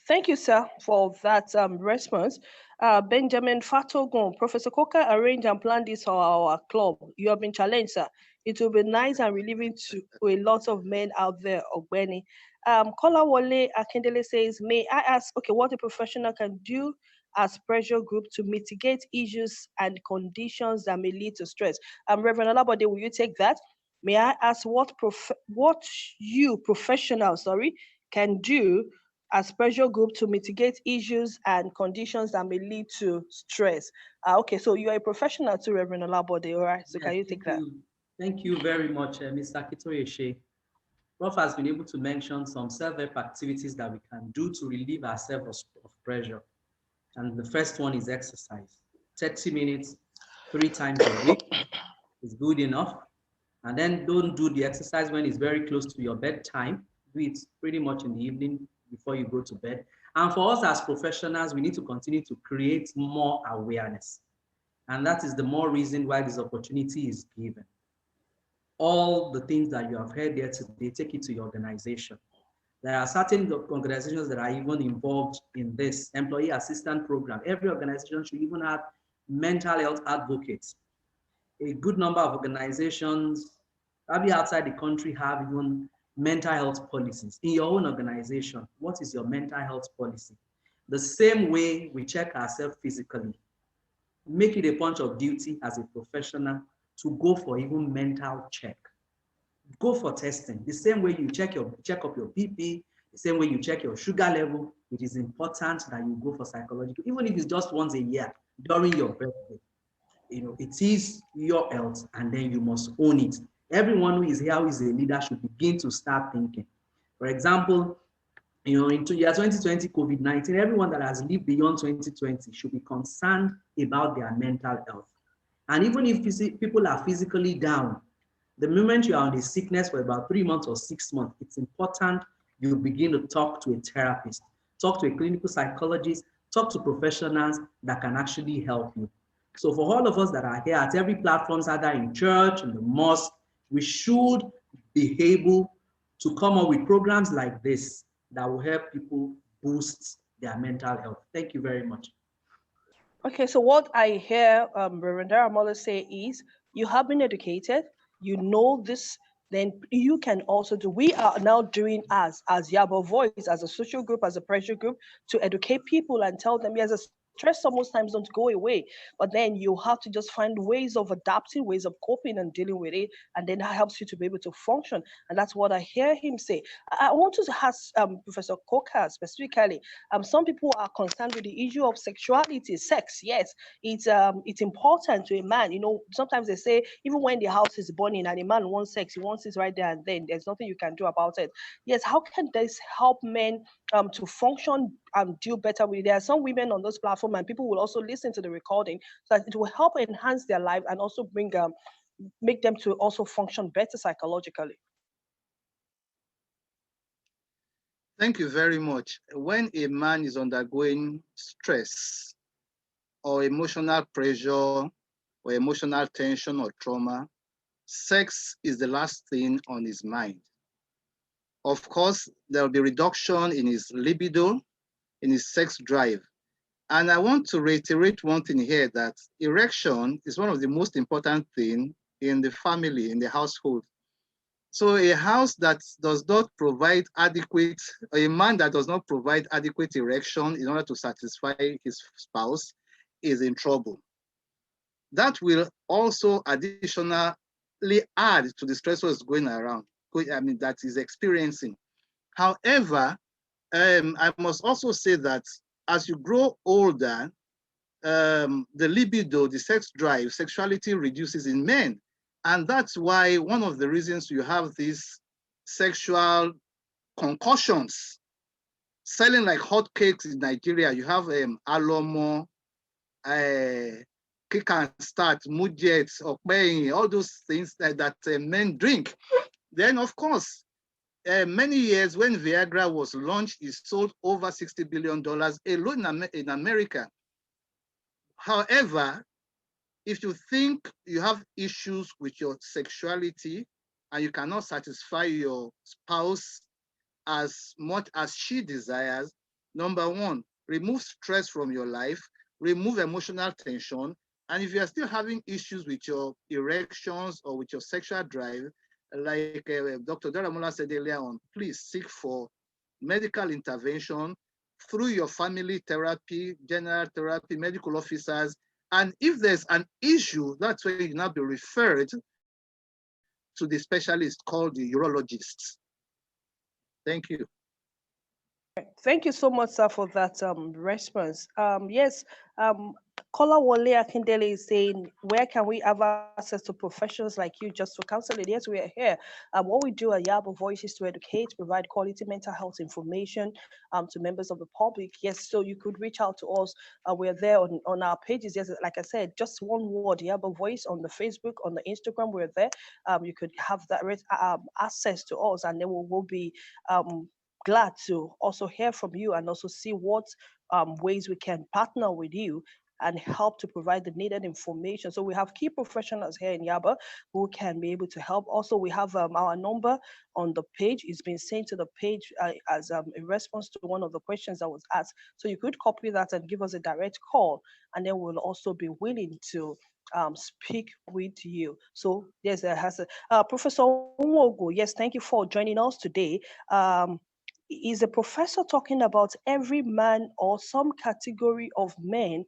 Thank you, sir, for that response. Benjamin Fatogun, Professor Coker arranged and planned this for our club. You have been challenged, sir. It will be nice and relieving to a lot of men out there, Ogbeni. Kola Wale Akindele says, may I ask, okay, what a professional can do as pressure group to mitigate issues and conditions that may lead to stress? Reverend Olabode, will you take that? May I ask what you professionals, sorry, can do as pressure group to mitigate issues and conditions that may lead to stress? Okay, so you are a professional too, Reverend Olabode, all right? So Yes, can you take that? Thank you very much, Mr. Kitoyeshe. Prof has been able to mention some self-help activities that we can do to relieve ourselves of pressure. And the first one is exercise. 30 minutes, 3 times a week is good enough. And then don't do the exercise when it's very close to your bedtime. Do it pretty much in the evening before you go to bed. And for us as professionals, we need to continue to create more awareness. And that is the more reason why this opportunity is given. All the things that you have heard here today, take it to your organization. There are certain organizations that are even involved in this employee assistance program. Every organization should even have mental health advocates. A good number of organizations, probably outside the country, have even mental health policies. In your own organization, what is your mental health policy? The same way we check ourselves physically, make it a punch of duty as a professional to go for even mental check. Go for testing. The same way you check up your BP, the same way you check your sugar level, it is important that you go for psychological, even if it's just once a year during your birthday. It is your health, and then you must own it. Everyone who is here who is a leader should begin to start thinking. For example, in year 2020, COVID-19, everyone that has lived beyond 2020 should be concerned about their mental health. And even if people are physically down, the moment you are on a sickness for about 3 months or 6 months, it's important you begin to talk to a therapist, talk to a clinical psychologist, talk to professionals that can actually help you. So for all of us that are here at every platform, either in church, in the mosque, we should be able to come up with programs like this that will help people boost their mental health. Thank you very much. Okay, so what I hear Reverend Daramola say is, you have been educated, you know this, then you can also do. We are now doing as Yaba Voice, as a social group, as a pressure group, to educate people and tell them, yes, the stress most times don't go away, but then you have to just find ways of adapting, ways of coping and dealing with it, and then that helps you to be able to function. And that's what I hear him say. I want to ask Professor Coker specifically. Some people are concerned with the issue of sexuality, sex. Yes, it's important to a man. Sometimes they say even when the house is burning and a man wants sex, he wants it right there and then. There's nothing you can do about it. Yes, how can this help men to function and do better with it? There are some women on this platform, and people will also listen to the recording, so that it will help enhance their life and also make them to also function better psychologically. Thank you very much. When a man is undergoing stress or emotional pressure or emotional tension or trauma, sex is the last thing on his mind. Of course, there will be reduction in his libido, in his sex drive. And I want to reiterate one thing here, that erection is one of the most important things in the family, in the household. So a house that does not provide adequate, a man that does not provide adequate erection in order to satisfy his spouse is in trouble. That will also additionally add to the stressors going around, that is experiencing. However, I must also say that as you grow older, the libido, the sex drive, sexuality reduces in men. And that's why one of the reasons you have these sexual concussions selling like hotcakes in Nigeria. You have Alomo, Kick and Start, Mujet, Okpeyin, all those things that men drink. Then, of course, many years when Viagra was launched, it sold over $60 billion alone in America. However, if you think you have issues with your sexuality and you cannot satisfy your spouse as much as she desires, number one, remove stress from your life, remove emotional tension. And if you are still having issues with your erections or with your sexual drive, like Dr. Daramola said earlier on, please seek for medical intervention through your family therapy, general therapy, medical officers. And if there's an issue, that's where you now be referred to the specialist called the urologist. Thank you. Thank you so much, sir, for that response. Yes, Kola Wale Akindele is saying, where can we have access to professionals like you just for counseling? Yes, we are here. What we do at Yaba Voice is to educate, provide quality mental health information to members of the public. Yes, so you could reach out to us. We're there on our pages. Yes, like I said, just one word, Yaba Voice, on the Facebook, on the Instagram, we're there. You could have that access to us, and then we'll be glad to also hear from you and also see what ways we can partner with you and help to provide the needed information. So we have key professionals here in Yaba who can be able to help. Also, we have our number on the page. It's been sent to the page as a response to one of the questions that was asked. So you could copy that and give us a direct call, and then we'll also be willing to speak with you. So there's a has a Professor Nwogo. Yes, thank you for joining us today. Is a professor talking about every man or some category of men?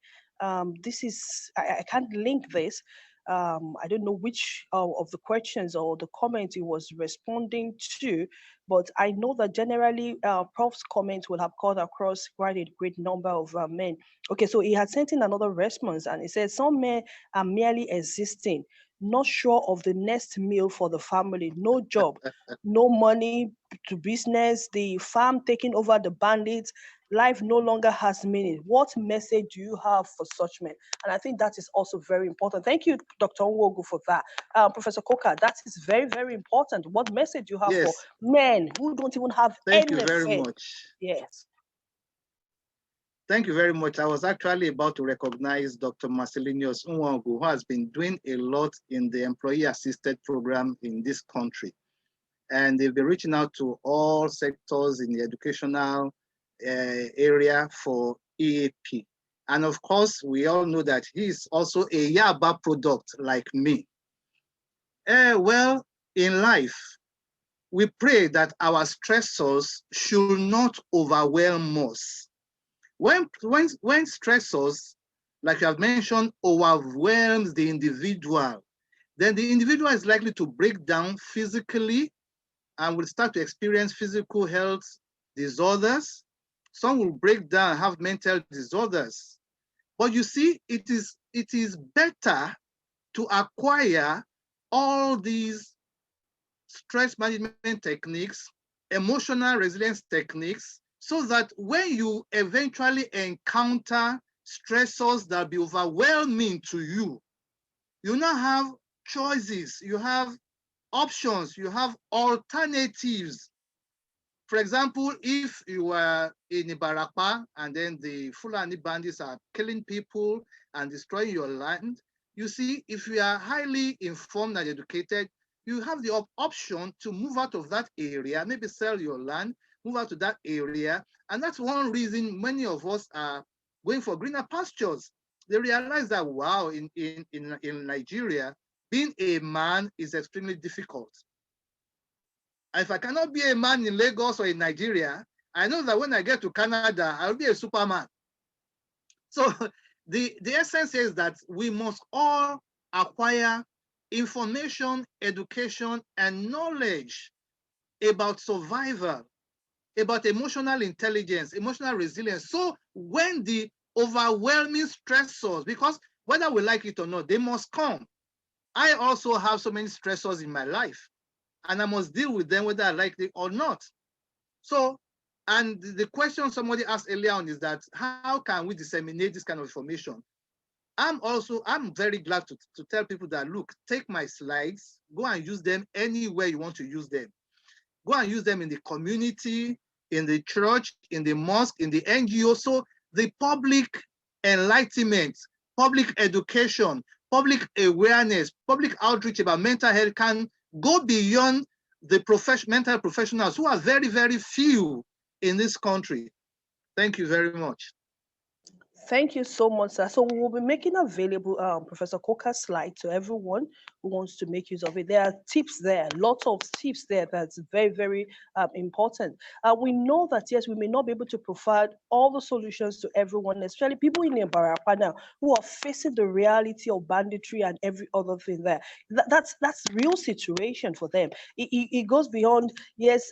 This is, I can't link this. I don't know which of the questions or the comments he was responding to, but I know that generally Prof's comments will have cut across quite a great number of men. Okay, so he had sent in another response and he said some men are merely existing, not sure of the next meal for the family, no job, no money to business, the farm taking over the bandits, life no longer has meaning. What message do you have for such men? And I think that is also very important. Thank you, Dr. Nwogu, for that. Professor Koka, that is very, very important. What message you have for Yes, men who don't even have thank you very anything? much. Yes. Thank you very much. I was actually about to recognize Dr. Marcelinius Nwangu, who has been doing a lot in the employee-assisted program in this country. And they've been reaching out to all sectors in the educational area for EAP. And of course, we all know that he's also a Yaba product like me. Well, in life, we pray that our stressors should not overwhelm us. When stressors, like I've mentioned, overwhelms the individual, then the individual is likely to break down physically and will start to experience physical health disorders. Some will break down, have mental disorders. But you see, it is better to acquire all these stress management techniques, emotional resilience techniques, so that when you eventually encounter stressors that be overwhelming to you, you now have choices, you have options, you have alternatives. For example, if you are in Ibarapa and then the Fulani bandits are killing people and destroying your land, you see, if you are highly informed and educated, you have the option to move out of that area, maybe sell your land, move out to that area. And that's one reason many of us are going for greener pastures. They realize that, wow, in Nigeria, being a man is extremely difficult. And if I cannot be a man in Lagos or in Nigeria, I know that when I get to Canada, I'll be a superman. So the essence is that we must all acquire information, education, and knowledge about survival, about emotional intelligence, emotional resilience. So when the overwhelming stressors, because whether we like it or not, they must come. I also have so many stressors in my life, and I must deal with them whether I like it or not. So, and the question somebody asked earlier on is that how can we disseminate this kind of information? I'm very glad to tell people that, look, take my slides, go and use them anywhere you want to use them. Go and use them in the community, in the church, in the mosque, in the NGO. So the public enlightenment public education, public awareness, public outreach about mental health can go beyond the mental professionals who are very, very few in this country. Thank you very much. Thank you so much, sir. So we will be making available Professor Coker's slide to everyone who wants to make use of it. There are tips there, lots of tips there that's very, very important. We know that, yes, we may not be able to provide all the solutions to everyone, especially people in Barapa now who are facing the reality of banditry and every other thing there. That's real situation for them. It goes beyond, yes,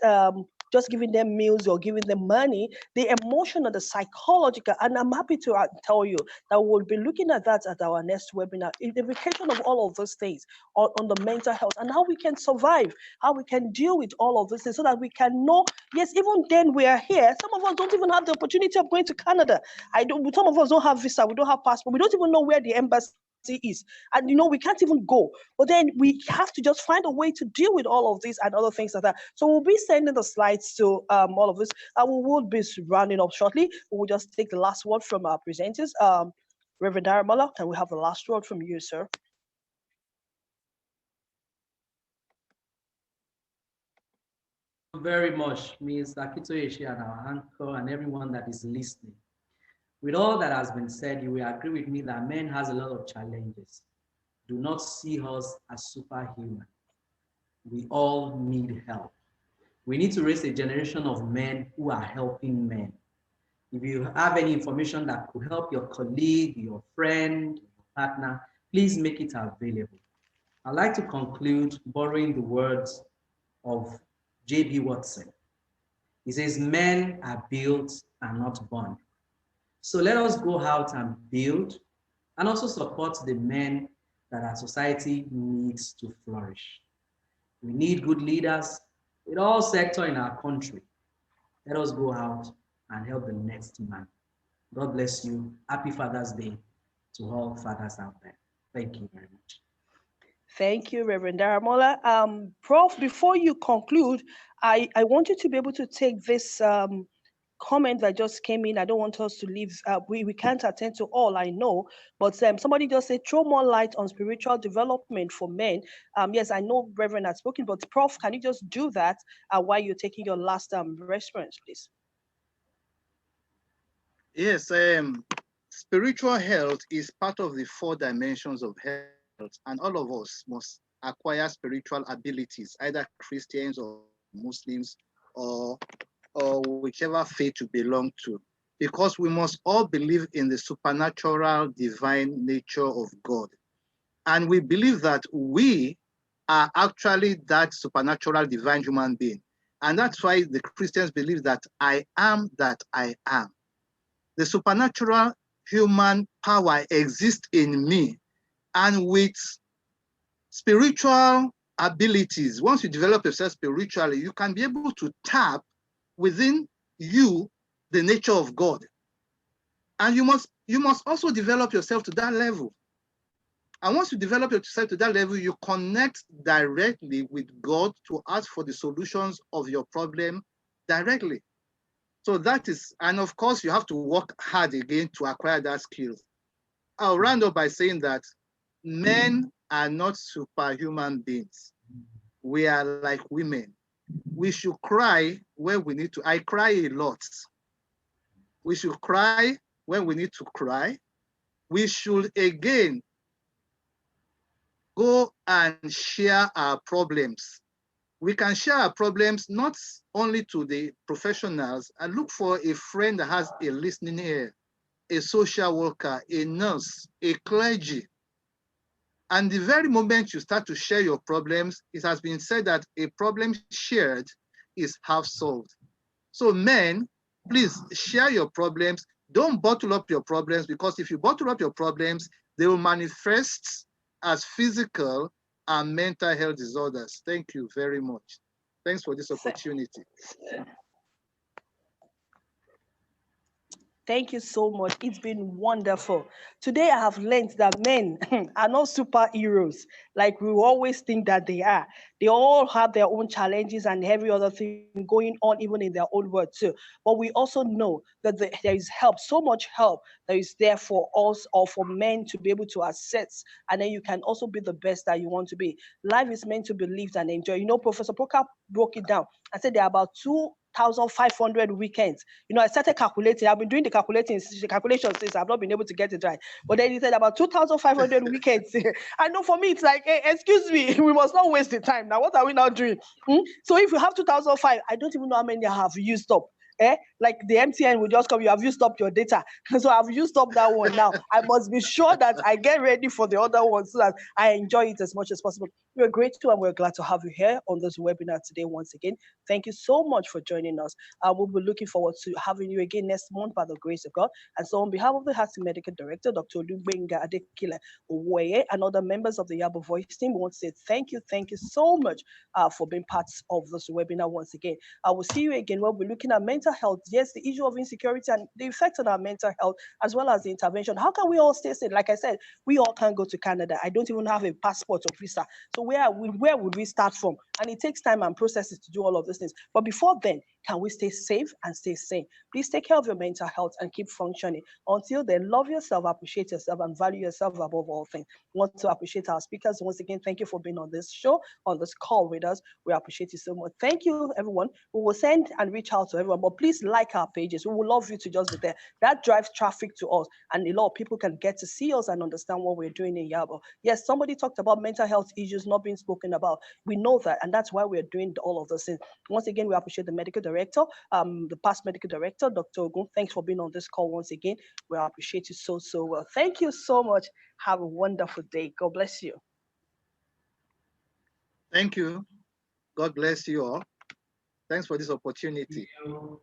just giving them meals or giving them money, the emotional, the psychological. And I'm happy to tell you that we'll be looking at that at our next webinar, identification of all of those things on the mental health and how we can survive, how we can deal with all of this things so that we can know, yes, even then we are here. Some of us don't even have the opportunity of going to Canada. Some of us don't have visa, we don't have passport, we don't even know where the embassy is, and we can't even go, but then we have to just find a way to deal with all of these and other things like that. So we'll be sending the slides to all of this, and we will be rounding up shortly. We'll just take the last word from our presenters. Reverend Daramola, can we have the last word from you, sir? Very much, Ms. Akito Yeshi and our anchor and everyone that is listening. With all that has been said, you will agree with me that men has a lot of challenges. Do not see us as superhuman. We all need help. We need to raise a generation of men who are helping men. If you have any information that could help your colleague, your friend, your partner, please make it available. I'd like to conclude borrowing the words of J.B. Watson. He says, men are built and not born. So let us go out and build and also support the men that our society needs to flourish. We need good leaders in all sectors in our country. Let us go out and help the next man. God bless you. Happy Father's Day to all fathers out there. Thank you very much. Thank you, Reverend Daramola. Prof, before you conclude, I want you to be able to take this comment that just came in. I don't want us to leave. We can't attend to all, I know, but somebody just said, throw more light on spiritual development for men. Yes, I know Reverend has spoken, but Prof, can you just do that while you're taking your last response, please? Yes, spiritual health is part of the 4 dimensions of health, and all of us must acquire spiritual abilities, either Christians or Muslims or whichever faith you belong to, because we must all believe in the supernatural divine nature of God. And we believe that we are actually that supernatural divine human being. And that's why the Christians believe that I am that I am. The supernatural human power exists in me. And with spiritual abilities, once you develop yourself spiritually, you can be able to tap within you the nature of God. And you must also develop yourself to that level. And once you develop yourself to that level, you connect directly with God to ask for the solutions of your problem directly. So that is, and of course, you have to work hard again to acquire that skill. I'll round up by saying that men are not superhuman beings. We are like women. We should cry when we need to. I cry a lot. We should cry when we need to cry. We should again go and share our problems. We can share our problems not only to the professionals, and look for a friend that has a listening ear, a social worker, a nurse, a clergy. And the very moment you start to share your problems, it has been said that a problem shared is half solved. So men, please share your problems. Don't bottle up your problems, because if you bottle up your problems, they will manifest as physical and mental health disorders. Thank you very much. Thanks for this opportunity. Thank you so much. It's been wonderful. Today, I have learned that men are not superheroes like we always think that they are. They all have their own challenges and every other thing going on, even in their own world, too. But we also know that there is help, so much help that is there for us or for men to be able to access. And then you can also be the best that you want to be. Life is meant to be lived and enjoyed. Professor Proka broke it down. I said there are about 2,500 weekends. I started calculating. I've been doing the calculation since I've not been able to get it right. But then he said about 2,500 weekends. I know for me, it's like, hey, excuse me, we must not waste the time. Now, what are we now doing? So if you have 2,005, I don't even know how many I have used up. Like the MTN will just come, you have used up your data. So I've used up that one now. I must be sure that I get ready for the other one so that I enjoy it as much as possible. We're grateful and we're glad to have you here on this webinar today once again. Thank you so much for joining us. We'll be looking forward to having you again next month by the grace of God. And so on behalf of the Heart Medical Director, Dr. Lugbenga Adekile Owoye, and other members of the Yaba Voice team, we want to say thank you so much for being parts of this webinar once again. I will see you again. We'll be looking at mental health. Yes, the issue of insecurity and the effect on our mental health, as well as the intervention. How can we all stay safe? Like I said, we all can't go to Canada. I don't even have a passport or visa. So where would we start from? And it takes time and processes to do all of those things. But before then, can we stay safe and stay sane? Please take care of your mental health and keep functioning. Until then, love yourself, appreciate yourself, and value yourself above all things. We want to appreciate our speakers. Once again, thank you for being on this show, on this call with us. We appreciate you so much. Thank you, everyone. We will send and reach out to everyone, but please like our pages. We would love you to just be there. That drives traffic to us, and a lot of people can get to see us and understand what we're doing in Yaba. Yes, somebody talked about mental health issues not being spoken about. We know that, and that's why we're doing all of this things. Once again, we appreciate the medical director, the past medical director, Dr. Ogun. Thanks for being on this call once again. We appreciate you so well. Thank you so much. Have a wonderful day. God bless you. Thank you. God bless you all. Thanks for this opportunity. Thank you.